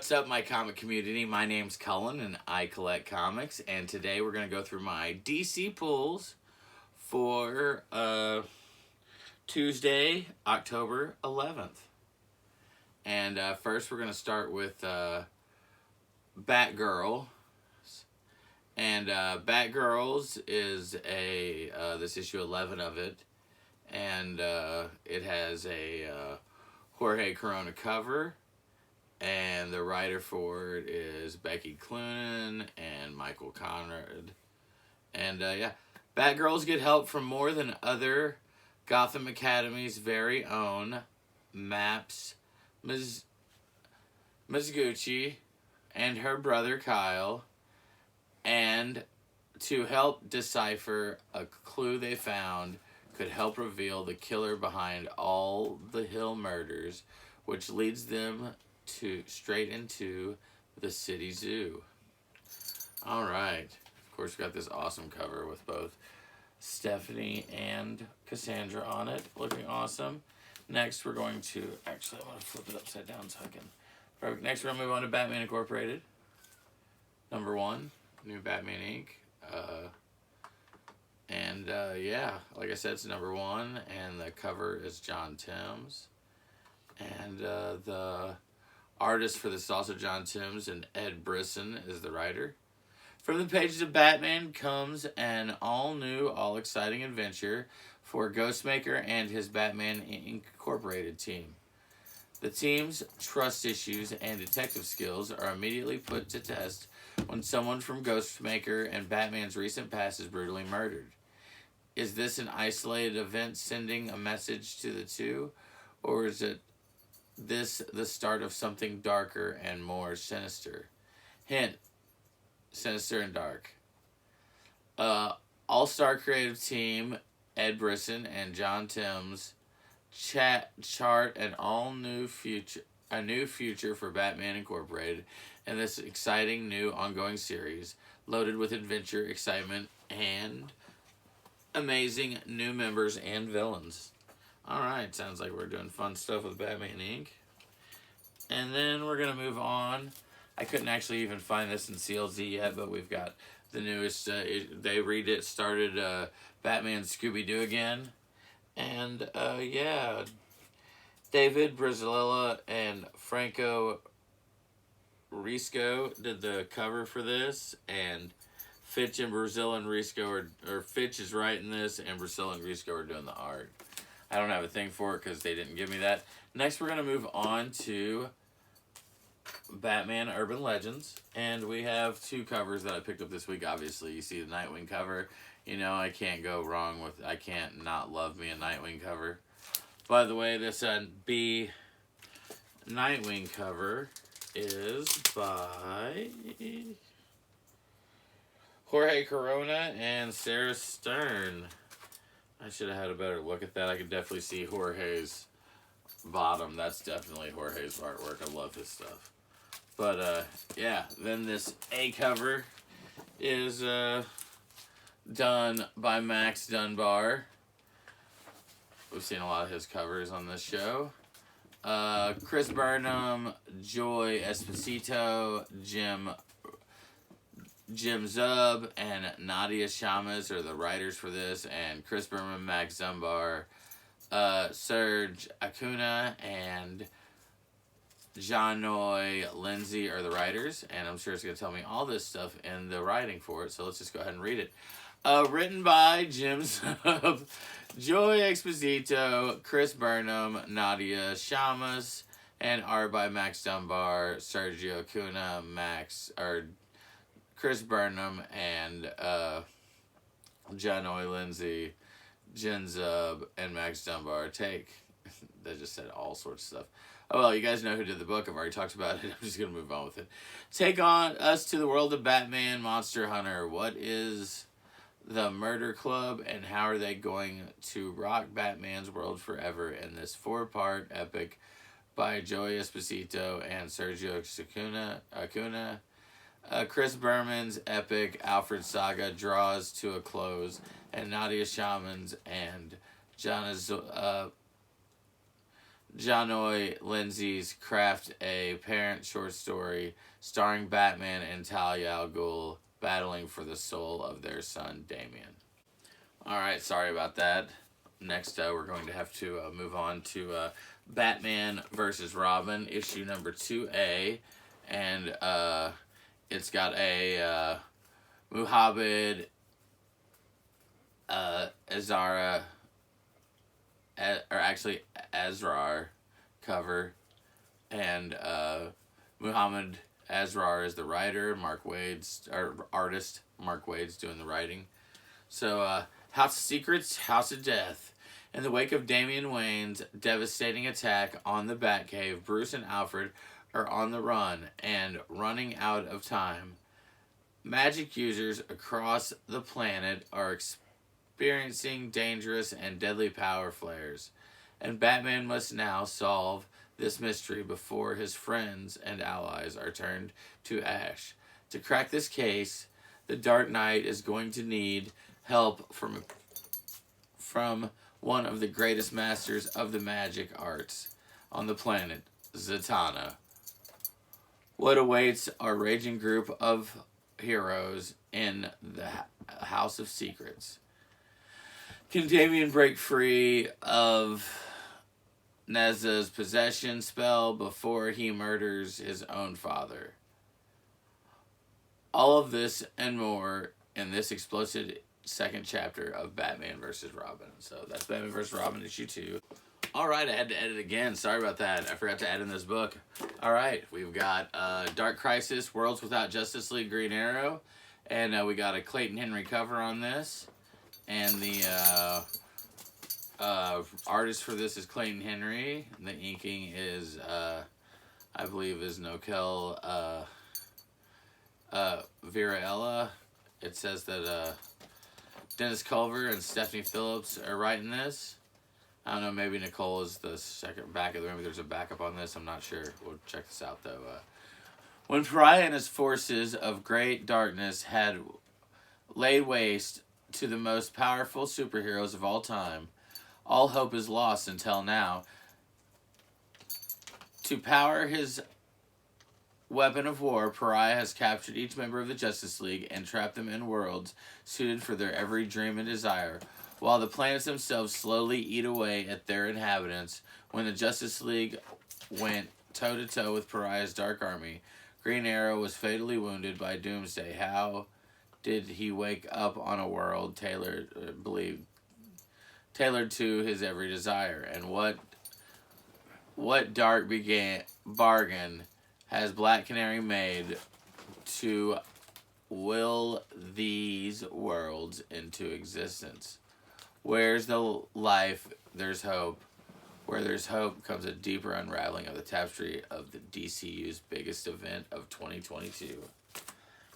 What's up, my comic community? My name's Cullen, and I collect comics. And today we're going to go through my DC pulls for Tuesday, October 11th. And first we're going to start with Batgirl. And Batgirls is this issue 11 of it. And it has a Jorge Corona cover. And the writer for it is Becky Cloonan and Michael Conrad. And yeah, Batgirls get help from more than other Gotham Academy's very own Maps Mizuguchi and her brother Kyle. And to help decipher a clue they found could help reveal the killer behind all the Hill murders, which leads them straight into the city zoo. All right. Of course, we got this awesome cover with both Stephanie and Cassandra on it, looking awesome. Next, we're going to I'm going to flip it upside down so I can. Perfect. Next, we're going to move on to Batman Incorporated. Number 1, new Batman Inc. Yeah, like I said, it's number 1, and the cover is John Timms, and the artist for this is also John Timms, and Ed Brisson is the writer. From the pages of Batman comes an all-new, all-exciting adventure for Ghostmaker and his Batman Incorporated team. The team's trust issues and detective skills are immediately put to test when someone from Ghostmaker and Batman's recent past is brutally murdered. Is this an isolated event sending a message to the two, or is it the start of something darker and more sinister? Hint, sinister and dark. All-star creative team Ed Brisson and John Timms chart an new future for Batman Incorporated in this exciting new ongoing series, loaded with adventure, excitement, and amazing new members and villains. Alright, sounds like we're doing fun stuff with Batman Inc. And then we're going to move on. I couldn't actually even find this in CLZ yet, but we've got the newest, started Batman Scooby-Doo again. And yeah, David Braziella and Franco Risco did the cover for this, and Fitch and Brazil and Risco Fitch is writing this, and Brazil and Risco are doing the art. I don't have a thing for it because they didn't give me that. Next, we're going to move on to Batman Urban Legends. And we have 2 covers that I picked up this week. Obviously, you see the Nightwing cover. You know, I can't go wrong with... I can't not love me a Nightwing cover. By the way, this B Nightwing cover is by Jorge Corona and Sarah Stern. I should have had a better look at that. I could definitely see Jorge's bottom. That's definitely Jorge's artwork. I love his stuff. But, yeah. Then this A cover is done by Max Dunbar. We've seen a lot of his covers on this show. Chris Burnham, Joy Esposito, Jim Zub, and Nadia Shamas are the writers for this, and Chris Berman, Max Dunbar, Serge Acuna, and Janoy Lindsay are the writers, and I'm sure it's going to tell me all this stuff in the writing for it, so let's just go ahead and read it. Written by Jim Zub, Joy Exposito, Chris Burnham, Nadia Shamas, and art by Max Dunbar, Sergio Acuna, Chris Burnham, and Janoy Lindsay, Jen Zub, and Max Dunbar. They just said all sorts of stuff. Oh, well, you guys know who did the book. I've already talked about it. I'm just going to move on with it. Take on us to the world of Batman Monster Hunter. What is the Murder Club, and how are they going to rock Batman's world forever in this 4-part epic by Joey Esposito and Sergio Acuna? Chris Berman's epic Alfred saga draws to a close, and Nadia Shamans and Janoy Lindsay's craft a parent short story starring Batman and Talia al Ghul battling for the soul of their son Damien. Alright, sorry about that. Next, we're going to have to move on to Batman versus Robin, issue number 2A. And it's got a Muhammad Azara, or actually Azrar cover. And Muhammad Azrar is the writer, artist. Mark Wade's doing the writing. So, House of Secrets, House of Death. In the wake of Damian Wayne's devastating attack on the Batcave, Bruce and Alfred are on the run and running out of time. Magic users across the planet are experiencing dangerous and deadly power flares, and Batman must now solve this mystery before his friends and allies are turned to ash. To crack this case, the Dark Knight is going to need help from one of the greatest masters of the magic arts on the planet, Zatanna. What awaits our raging group of heroes in the House of Secrets? Can Damian break free of Neza's possession spell before he murders his own father? All of this and more in this explosive second chapter of Batman vs. Robin. So that's Batman vs. Robin issue 2. Alright, I had to edit again. Sorry about that. I forgot to add in this book. Alright, we've got Dark Crisis, Worlds Without Justice League Green Arrow. And we got a Clayton Henry cover on this. And the artist for this is Clayton Henry. The inking is, I believe, is Nokel Viraella. It says that Dennis Culver and Stephanie Phillips are writing this. I don't know, maybe Nicole is the second backup. Maybe there's a backup on this. I'm not sure. We'll check this out, though. When Pariah and his forces of great darkness had laid waste to the most powerful superheroes of all time, all hope is lost until now. To power his weapon of war, Pariah has captured each member of the Justice League and trapped them in worlds suited for their every dream and desire, while the planets themselves slowly eat away at their inhabitants. When the Justice League went toe-to-toe with Pariah's Dark Army, Green Arrow was fatally wounded by Doomsday. How did he wake up on a world tailored to his every desire? And what dark bargain has Black Canary made to will these worlds into existence? Where's the life, there's hope. Where there's hope comes a deeper unraveling of the tapestry of the DCU's biggest event of 2022.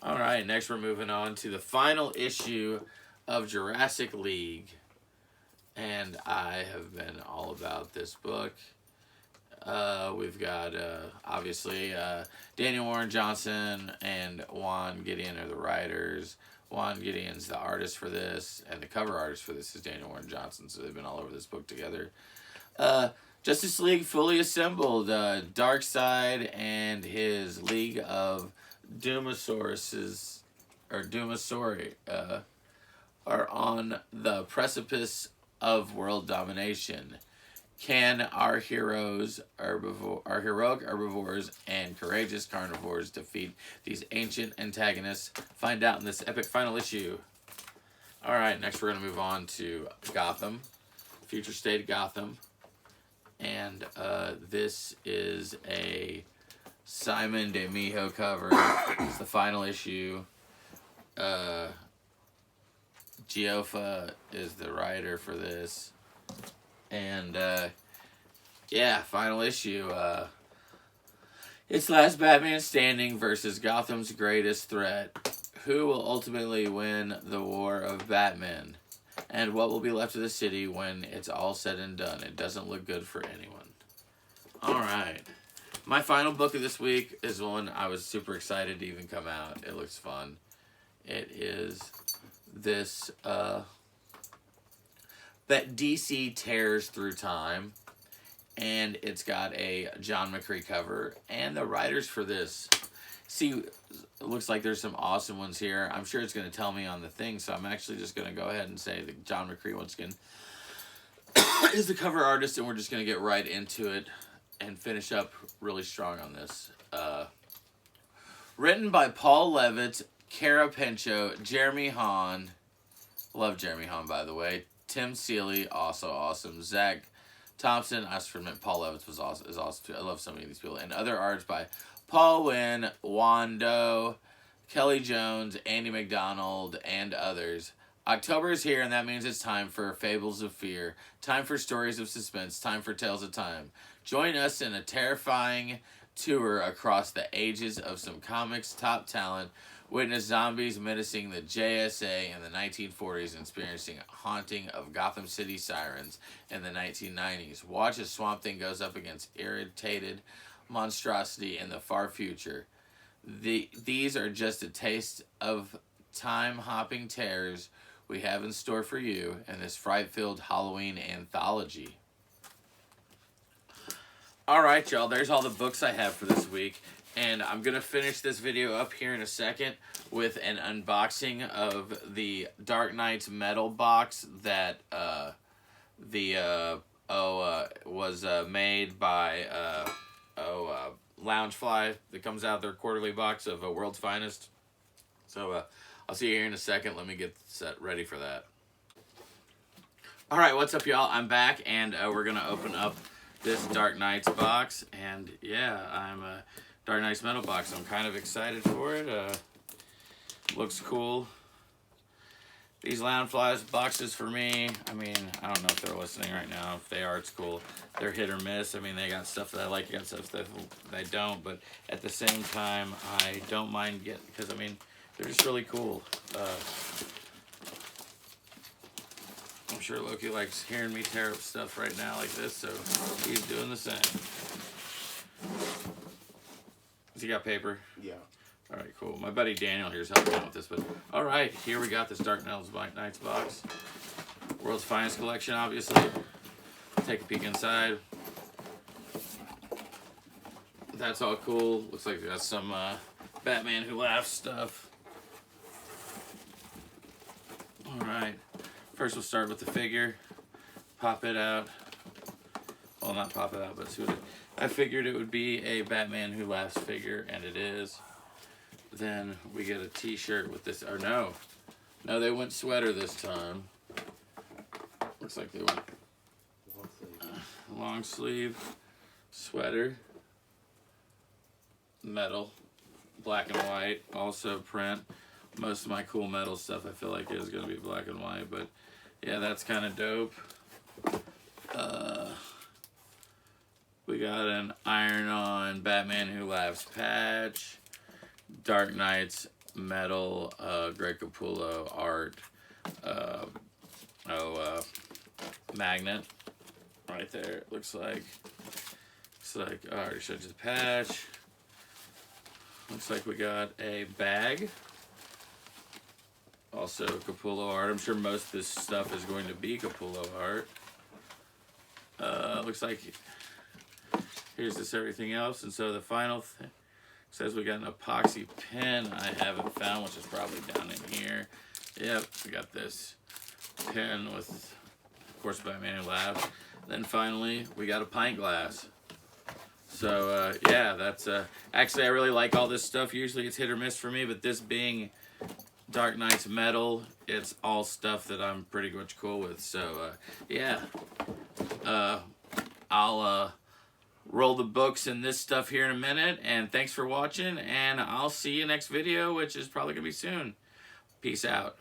Alright, next we're moving on to the final issue of Jurassic League. And I have been all about this book. We've got, obviously, Daniel Warren Johnson and Juan Gideon are the writers. Juan Gideon's the artist for this, and the cover artist for this is Daniel Warren Johnson, so they've been all over this book together. Justice League fully assembled. Darkseid and his League of Doomasauruses, or Doomasauri, are on the precipice of world domination. Can our heroic herbivores and courageous carnivores defeat these ancient antagonists? Find out in this epic final issue. Alright, next we're going to move on to Gotham. Future State Gotham. And this is a Simon DeMijo cover. It's the final issue. Giofa is the writer for this. And, yeah, final issue. It's last Batman standing versus Gotham's greatest threat. Who will ultimately win the war of Batman? And what will be left of the city when it's all said and done? It doesn't look good for anyone. Alright. My final book of this week is one I was super excited to even come out. It looks fun. It is this, that DC tears through time. and it's got a John McCree cover. And the writers for this, see, it looks like there's some awesome ones here. I'm sure it's going to tell me on the thing, so I'm actually just going to go ahead and say that John McCree, once again, is the cover artist, and we're just going to get right into it and finish up really strong on this. Written by Paul Levitt, Kara Pinchot, Jeremy Hahn. Love Jeremy Hahn, by the way. Tim Seeley, also awesome. Zach Thompson, I just admit Paul Levitt is awesome too. I love so many of these people. And other arts by Paul Wynn, Wando, Kelly Jones, Andy McDonald, and others. October is here, and that means it's time for Fables of Fear. Time for stories of suspense. Time for tales of time. Join us in a terrifying tour across the ages of some comics top talent. Witness zombies menacing the JSA in the 1940s, experiencing a haunting of Gotham City sirens in the 1990s. Watch as Swamp Thing goes up against irritated monstrosity in the far future. These are just a taste of time-hopping terrors we have in store for you in this fright-filled Halloween anthology. Alright, y'all, there's all the books I have for this week. And I'm going to finish this video up here in a second with an unboxing of the Dark Knight's metal box that was made by Loungefly, that comes out their quarterly box of World's Finest. So I'll see you here in a second. Let me get set ready for that. Alright, what's up, y'all? I'm back, and we're going to open up this Dark Knight's box. And yeah, I'm Dark Knight's metal box. I'm kind of excited for it. Looks cool. These Loungeflies boxes for me, I mean, I don't know if they're listening right now. If they are, it's cool. They're hit or miss. I mean, they got stuff that I like, they got stuff that I don't. But at the same time, I don't mind getting, because, I mean, they're just really cool. I'm sure Loki likes hearing me tear up stuff right now like this, so he's doing the same. Has he got paper? Yeah. All right, cool. My buddy Daniel here is helping out with this, but all right, here we got this Dark Knight's box. World's Finest collection, obviously. Take a peek inside. That's all cool. Looks like we got some Batman Who Laughs stuff. All right. First, we'll start with the figure. Pop it out. Well, not pop it out, but see what it. I figured it would be a Batman Who Laughs figure, and it is. Then we get a t-shirt with this, or no, they went sweater this time. Looks like they went long sleeve sweater, metal, black and white, also print. Most of my cool metal stuff I feel like is going to be black and white, but yeah, that's kind of dope. We got an iron-on Batman Who Laughs patch, Dark Knight's metal, Greg Capullo art, magnet right there. It looks like I already showed you the patch. Looks like we got a bag. Also Capullo art. I'm sure most of this stuff is going to be Capullo art. Looks like here's this everything else, and so the final thing says we got an epoxy pen I haven't found, which is probably down in here. Yep, we got this pen with, of course, Batman Who Laughs. Then finally, we got a pint glass. So yeah, that's actually I really like all this stuff. Usually it's hit or miss for me, but this being Dark Knight's metal, it's all stuff that I'm pretty much cool with. So yeah, I'll roll the books and this stuff here in a minute, and thanks for watching, and I'll see you next video, which is probably gonna be soon. Peace out.